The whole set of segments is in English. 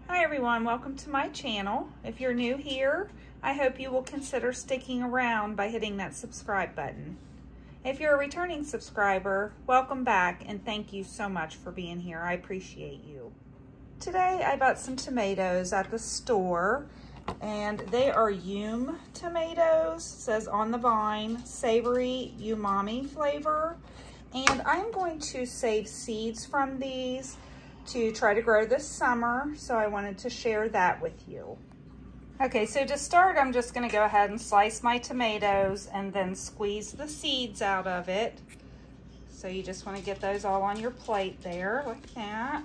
Hi everyone, welcome to my channel. If you're new here, I hope you will consider sticking around by hitting that subscribe button. If you're a returning subscriber, welcome back and thank you so much for being here. I appreciate you. Today I bought some tomatoes at the store and they are Yume tomatoes. It says on the vine, savory umami flavor. And I'm going to save seeds from these to try to grow this summer, so I wanted to share that with you. Okay, so to start, I'm just gonna go ahead and slice my tomatoes and then squeeze the seeds out of it. So you just wanna get those all on your plate there, like that.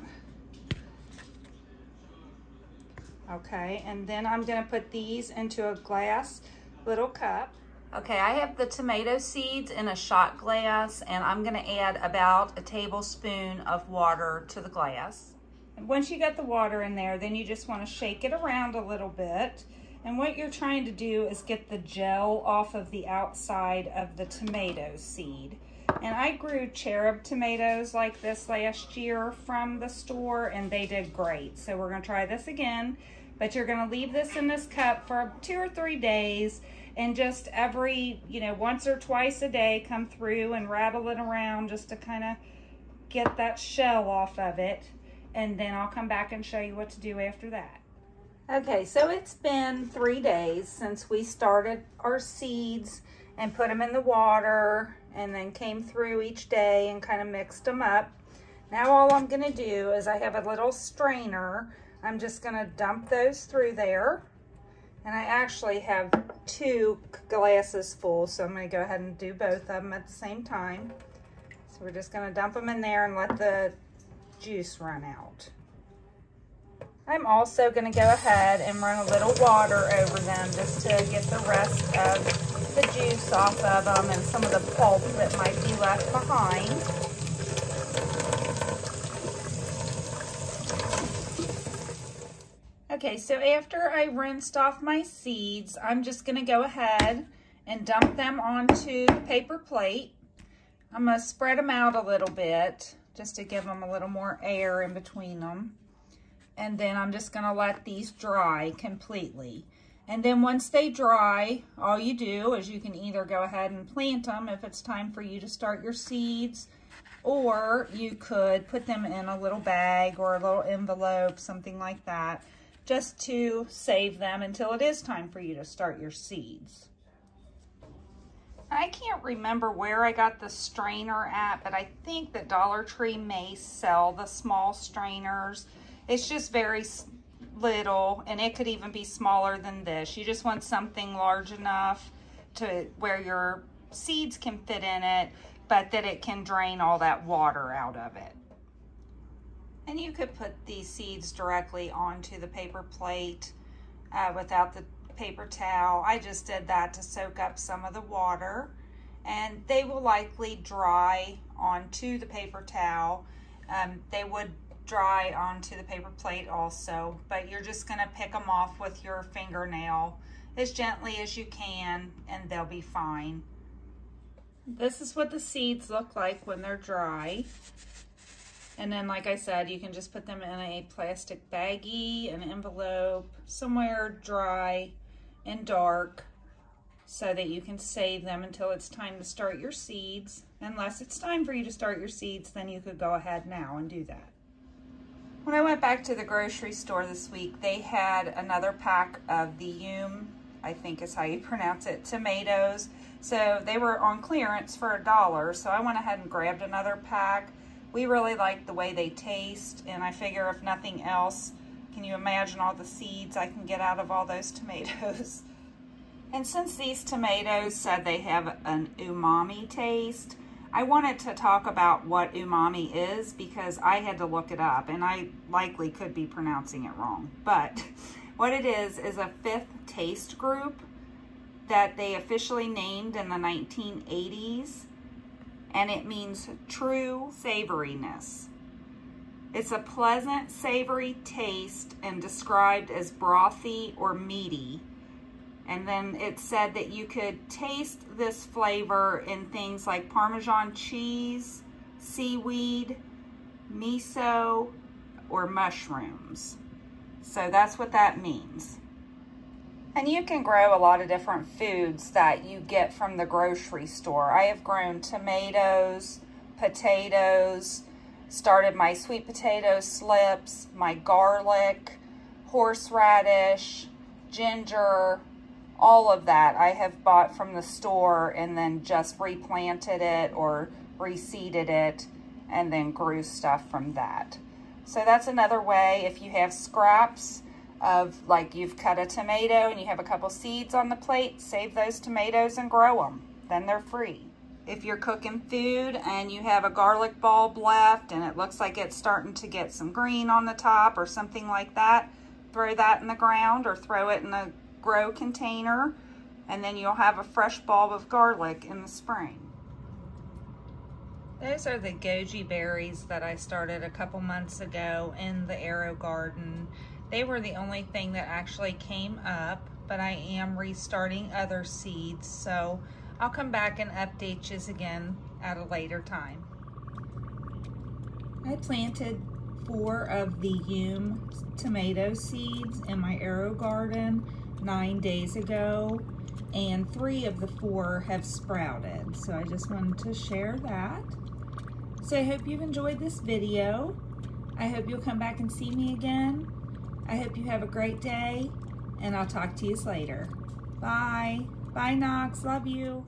Okay, and then I'm gonna put these into a glass little cup. Okay, I have the tomato seeds in a shot glass and I'm gonna add about a tablespoon of water to the glass. And once you got the water in there, then you just wanna shake it around a little bit. And what you're trying to do is get the gel off of the outside of the tomato seed. And I grew cherub tomatoes like this last year from the store and they did great. So we're gonna try this again, but you're gonna leave this in this cup for 2 or 3 days. And just every, once or twice a day, come through and rattle it around just to kind of get that shell off of it. And then I'll come back and show you what to do after that. Okay, so it's been 3 days since we started our seeds and put them in the water and then came through each day and kind of mixed them up. Now all I'm going to do is I have a little strainer. I'm just going to dump those through there. And I actually have 2 glasses full, so I'm going to go ahead and do both of them at the same time. So we're just going to dump them in there and let the juice run out. I'm also going to go ahead and run a little water over them just to get the rest of the juice off of them and some of the pulp that might be left behind. Okay, so after I rinsed off my seeds, I'm just gonna go ahead and dump them onto the paper plate. I'm gonna spread them out a little bit just to give them a little more air in between them. And then I'm just gonna let these dry completely. And then once they dry, all you do is you can either go ahead and plant them if it's time for you to start your seeds, or you could put them in a little bag or a little envelope, something like that, just to save them until it is time for you to start your seeds. I can't remember where I got the strainer at, but I think that Dollar Tree may sell the small strainers. It's just very little, and it could even be smaller than this. You just want something large enough to where your seeds can fit in it, but that it can drain all that water out of it. And you could put these seeds directly onto the paper plate without the paper towel. I just did that to soak up some of the water, and they will likely dry onto the paper towel. They would dry onto the paper plate also, but you're just gonna pick them off with your fingernail as gently as you can and they'll be fine. This is what the seeds look like when they're dry. And then, like I said, you can just put them in a plastic baggie, an envelope, somewhere dry and dark so that you can save them until it's time to start your seeds. Unless it's time for you to start your seeds, then you could go ahead now and do that. When I went back to the grocery store this week, they had another pack of the Yume, I think is how you pronounce it, tomatoes. So they were on clearance for $1, so I went ahead and grabbed another pack. We really like the way they taste, and I figure if nothing else, can you imagine all the seeds I can get out of all those tomatoes? And since these tomatoes said they have an umami taste, I wanted to talk about what umami is because I had to look it up, and I likely could be pronouncing it wrong. But what it is a 5th taste group that they officially named in the 1980s. And it means true savoriness. It's a pleasant, savory taste and described as brothy or meaty. And then it said that you could taste this flavor in things like Parmesan cheese, seaweed, miso, or mushrooms. So that's what that means. And you can grow a lot of different foods that you get from the grocery store. I have grown tomatoes, potatoes, started my sweet potato slips, my garlic, horseradish, ginger, all of that I have bought from the store and then just replanted it or reseeded it and then grew stuff from that. So that's another way. If you have scraps of, like, you've cut a tomato and you have a couple seeds on the plate, save those tomatoes and grow them. Then they're free. If you're cooking food and you have a garlic bulb left and it looks like it's starting to get some green on the top or something like that, throw that in the ground or throw it in a grow container, and then you'll have a fresh bulb of garlic in the spring. Those are the goji berries that I started a couple months ago in the AeroGarden. They were the only thing that actually came up, but I am restarting other seeds, so I'll come back and update you again at a later time. I planted 4 of the Yum tomato seeds in my AeroGarden 9 days ago, and 3 of the 4 have sprouted. So I just wanted to share that. So I hope you've enjoyed this video. I hope you'll come back and see me again. I hope you have a great day, and I'll talk to you later. Bye. Bye, Knox. Love you.